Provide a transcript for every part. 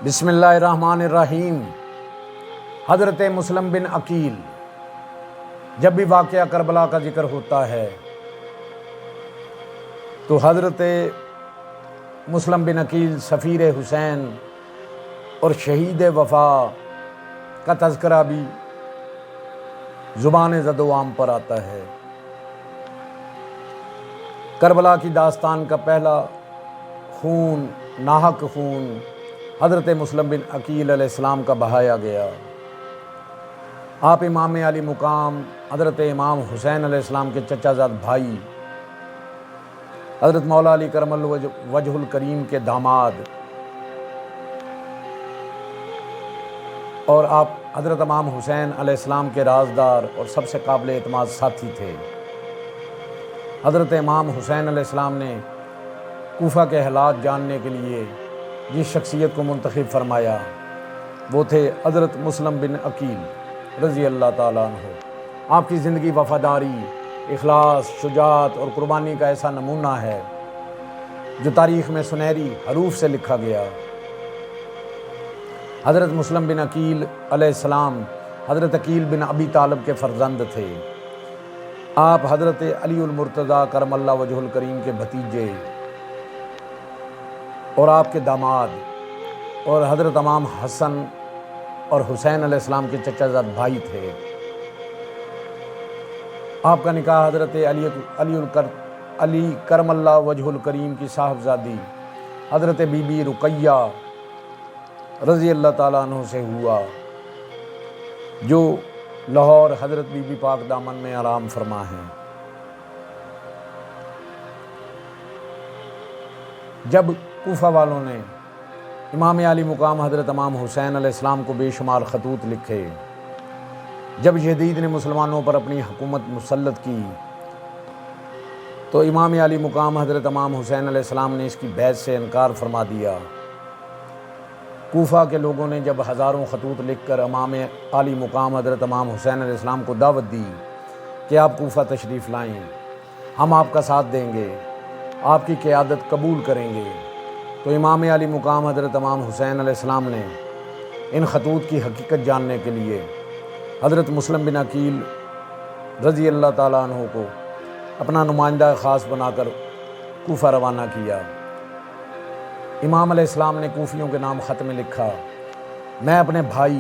بسم اللہ الرحمن الرحیم۔ حضرت مسلم بن عقیل، جب بھی واقعہ کربلا کا ذکر ہوتا ہے تو حضرت مسلم بن عقیل سفیر حسین اور شہید وفا کا تذکرہ بھی زبان زد و عام پر آتا ہے۔ کربلا کی داستان کا پہلا خون، ناحق خون، حضرت مسلم بن عقیل علیہ السلام کا بہایا گیا۔ آپ امام علی مقام حضرت امام حسین علیہ السلام کے چچا زاد بھائی حضرت مولا علی کرم اللہ وجہ الکریم کے داماد، اور آپ حضرت امام حسین علیہ السلام کے رازدار اور سب سے قابل اعتماد ساتھی تھے۔ حضرت امام حسین علیہ السلام نے کوفہ کے حالات جاننے کے لیے جس شخصیت کو منتخب فرمایا وہ تھے حضرت مسلم بن عقیل رضی اللہ تعالیٰ عنہ۔ آپ کی زندگی وفاداری، اخلاص، شجاعت اور قربانی کا ایسا نمونہ ہے جو تاریخ میں سنہری حروف سے لکھا گیا۔ حضرت مسلم بن عقیل علیہ السلام حضرت عقیل بن ابی طالب کے فرزند تھے۔ آپ حضرت علی المرتضیٰ کرم اللہ وجہ الکریم کے بھتیجے اور آپ کے داماد، اور حضرت امام حسن اور حسین علیہ السلام کے چچا زاد بھائی تھے۔ آپ کا نکاح حضرت علی کرم اللہ وجہ الکریم کی صاحبزادی حضرت بی بی رقیہ رضی اللہ تعالیٰ عنہ سے ہوا، جو لاہور حضرت بی بی پاک دامن میں آرام فرما ہیں۔ جب کوفہ والوں نے امام علی مقام حضرت امام حسین علیہ السلام کو بے شمار خطوط لکھے، جب یزید نے مسلمانوں پر اپنی حکومت مسلط کی تو امام علی مقام حضرت امام حسین علیہ السلام نے اس کی بیعت سے انکار فرما دیا۔ کوفہ کے لوگوں نے جب ہزاروں خطوط لکھ کر امام علی مقام حضرت امام حسین علیہ السلام کو دعوت دی کہ آپ کوفہ تشریف لائیں، ہم آپ کا ساتھ دیں گے، آپ کی قیادت قبول کریں گے، تو امام علی مقام حضرت امام حسین علیہ السلام نے ان خطوط کی حقیقت جاننے کے لیے حضرت مسلم بن عقیل رضی اللہ تعالیٰ عنہ کو اپنا نمائندہ خاص بنا کر کوفہ روانہ کیا۔ امام علیہ السلام نے کوفیوں کے نام خط میں لکھا، میں اپنے بھائی،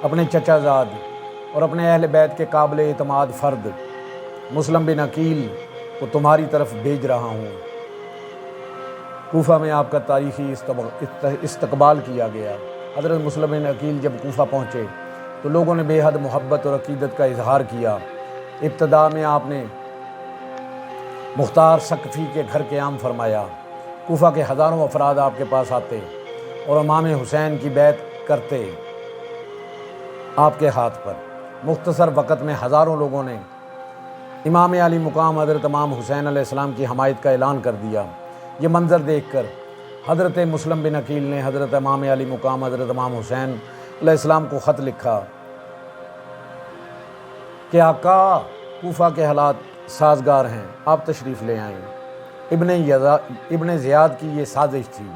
اپنے چچا زاد اور اپنے اہل بیت کے قابل اعتماد فرد مسلم بن عقیل کو تمہاری طرف بھیج رہا ہوں۔ کوفہ میں آپ کا تاریخی استقبال کیا گیا۔ حضرت مسلم بن عقیل جب کوفہ پہنچے تو لوگوں نے بے حد محبت اور عقیدت کا اظہار کیا۔ ابتدا میں آپ نے مختار ثقفی کے گھر قیام فرمایا۔ کوفہ کے ہزاروں افراد آپ کے پاس آتے اور امام حسین کی بیعت کرتے آپ کے ہاتھ پر۔ مختصر وقت میں ہزاروں لوگوں نے امام علی مقام حضرت امام حسین علیہ السلام کی حمایت کا اعلان کر دیا۔ یہ منظر دیکھ کر حضرت مسلم بن عقیل نے حضرت امام علی مقام حضرت امام حسین علیہ السلام کو خط لکھا کہ آقا، کوفہ کے حالات سازگار ہیں، آپ تشریف لے آئیں۔ ابن زیاد کی یہ سازش تھی۔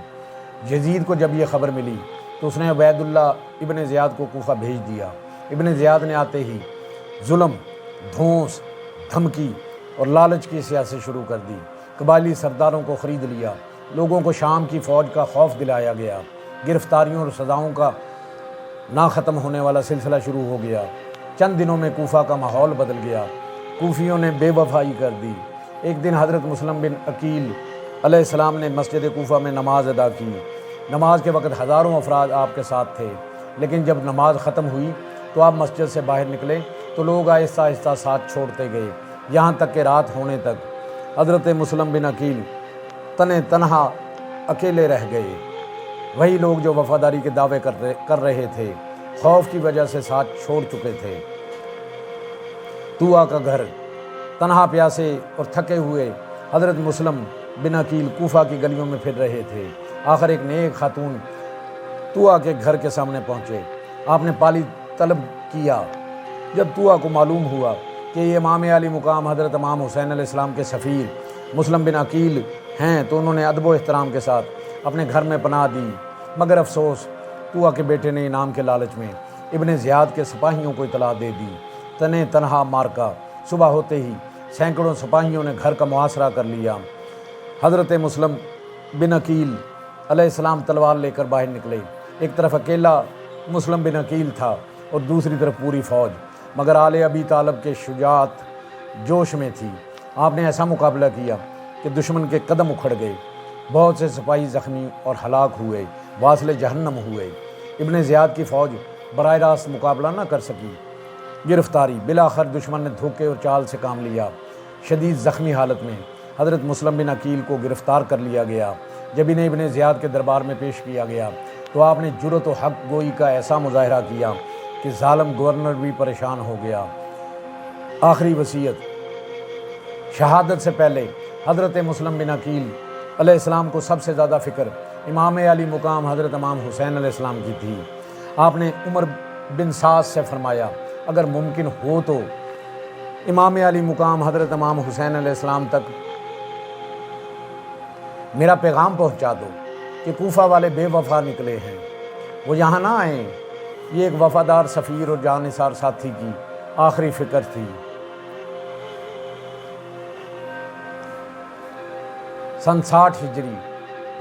یزید کو جب یہ خبر ملی تو اس نے عبید اللہ ابن زیاد کو کوفہ بھیج دیا۔ ابن زیاد نے آتے ہی ظلم، دھونس، دھمکی اور لالچ کی سیاست شروع کر دی۔ قبائلی سرداروں کو خرید لیا، لوگوں کو شام کی فوج کا خوف دلایا گیا، گرفتاریوں اور سزاؤں کا نہ ختم ہونے والا سلسلہ شروع ہو گیا۔ چند دنوں میں کوفہ کا ماحول بدل گیا، کوفیوں نے بے وفائی کر دی۔ ایک دن حضرت مسلم بن عقیل علیہ السلام نے مسجد کوفہ میں نماز ادا کی۔ نماز کے وقت ہزاروں افراد آپ کے ساتھ تھے، لیکن جب نماز ختم ہوئی تو آپ مسجد سے باہر نکلے تو لوگ آہستہ آہستہ ساتھ چھوڑتے گئے، یہاں تک کہ رات ہونے تک حضرت مسلم بن عقیل تنہا اکیلے رہ گئے۔ وہی لوگ جو وفاداری کے دعوے کر رہے تھے، خوف کی وجہ سے ساتھ چھوڑ چکے تھے۔ طوع کا گھر، تنہا پیاسے اور تھکے ہوئے حضرت مسلم بن عقیل کوفہ کی گلیوں میں پھر رہے تھے۔ آخر ایک نیک خاتون طوع کے گھر کے سامنے پہنچے۔ آپ نے پالی طلب کیا۔ جب طوع کو معلوم ہوا کہ یہ امام علی مقام حضرت امام حسین علیہ السلام کے سفیر مسلم بن عقیل ہیں تو انہوں نے ادب و احترام کے ساتھ اپنے گھر میں پناہ دی مگر افسوس طوع کے بیٹے نے انعام کے لالچ میں ابن زیاد کے سپاہیوں کو اطلاع دے دی۔ تنے تنہا مارکا، صبح ہوتے ہی سینکڑوں سپاہیوں نے گھر کا محاصرہ کر لیا۔ حضرت مسلم بن عقیل علیہ السلام تلوار لے کر باہر نکلے۔ ایک طرف اکیلا مسلم بن عقیل تھا اور دوسری طرف پوری فوج، مگر آل ابی طالب کے شجاعت جوش میں تھی۔ آپ نے ایسا مقابلہ کیا کہ دشمن کے قدم اکھڑ گئے، بہت سے سپاہی زخمی اور ہلاک ہوئے، واصل جہنم ہوئے۔ ابن زیاد کی فوج براہ راست مقابلہ نہ کر سکی۔ گرفتاری، بالآخر دشمن نے دھوکے اور چال سے کام لیا۔ شدید زخمی حالت میں حضرت مسلم بن عقیل کو گرفتار کر لیا گیا۔ جب انہیں ابن زیاد کے دربار میں پیش کیا گیا تو آپ نے جرأت و حق گوئی کا ایسا مظاہرہ کیا کہ ظالم گورنر بھی پریشان ہو گیا۔ آخری وصیت: شہادت سے پہلے حضرت مسلم بن عقیل علیہ السلام کو سب سے زیادہ فکر امام علی مقام حضرت امام حسین علیہ السلام کی تھی۔ آپ نے عمر بن سعد سے فرمایا، اگر ممکن ہو تو امام علی مقام حضرت امام حسین علیہ السلام تک میرا پیغام پہنچا دو کہ کوفہ والے بے وفا نکلے ہیں، وہ یہاں نہ آئیں۔ یہ ایک وفادار سفیر اور جانثار ساتھی کی آخری فکر تھی۔ سن 60 ہجری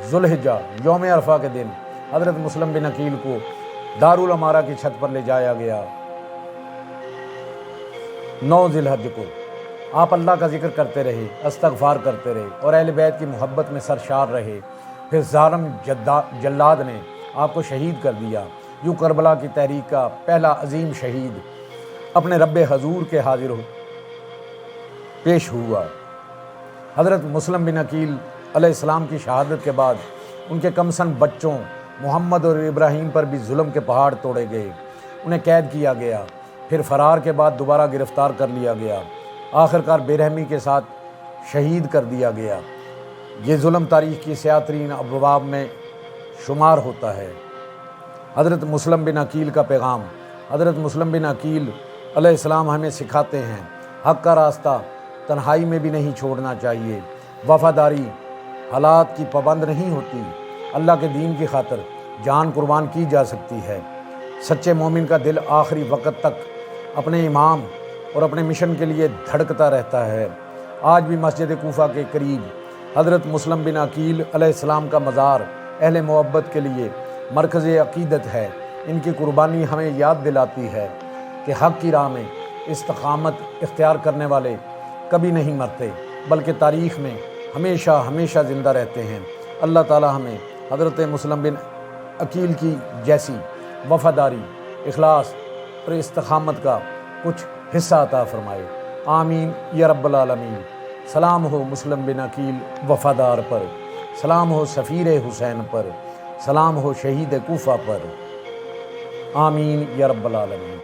ذوالحجہ یوم عرفہ کے دن حضرت مسلم بن عقیل کو دارالامارہ کی چھت پر لے جایا گیا۔ 9 ذی الحجہ کو آپ اللہ کا ذکر کرتے رہے، استغفار کرتے رہے اور اہل بیت کی محبت میں سرشار رہے۔ پھر ظالم جلاد نے آپ کو شہید کر دیا۔ یوں کربلا کی تحریک کا پہلا عظیم شہید اپنے رب حضور کے حاضر پیش ہوا۔ حضرت مسلم بن عقیل علیہ السلام کی شہادت کے بعد ان کے کمسن بچوں محمد اور ابراہیم پر بھی ظلم کے پہاڑ توڑے گئے، انہیں قید کیا گیا، پھر فرار کے بعد دوبارہ گرفتار کر لیا گیا، آخرکار بے رحمی کے ساتھ شہید کر دیا گیا۔ یہ ظلم تاریخ کی سیاہ ترین ابواب میں شمار ہوتا ہے۔ حضرت مسلم بن عقیل کا پیغام: حضرت مسلم بن عقیل علیہ السلام ہمیں سکھاتے ہیں حق کا راستہ تنہائی میں بھی نہیں چھوڑنا چاہیے۔ وفاداری حالات کی پابند نہیں ہوتی، اللہ کے دین کی خاطر جان قربان کی جا سکتی ہے۔ سچے مومن کا دل آخری وقت تک اپنے امام اور اپنے مشن کے لیے دھڑکتا رہتا ہے۔ آج بھی مسجد کوفہ کے قریب حضرت مسلم بن عقیل علیہ السلام کا مزار اہل محبت کے لیے مرکز عقیدت ہے۔ ان کی قربانی ہمیں یاد دلاتی ہے کہ حق کی راہ میں استقامت اختیار کرنے والے کبھی نہیں مرتے بلکہ تاریخ میں ہمیشہ ہمیشہ زندہ رہتے ہیں۔ اللہ تعالی ہمیں حضرت مسلم بن عقیل کی جیسی وفاداری، اخلاص اور استقامت کا کچھ حصہ عطا فرمائے۔ آمین یا رب العالمین۔ سلام ہو مسلم بن عقیل وفادار پر، سلام ہو سفیر حسین پر، سلام ہو شہید کوفہ پر۔ آمین یا رب العالمین۔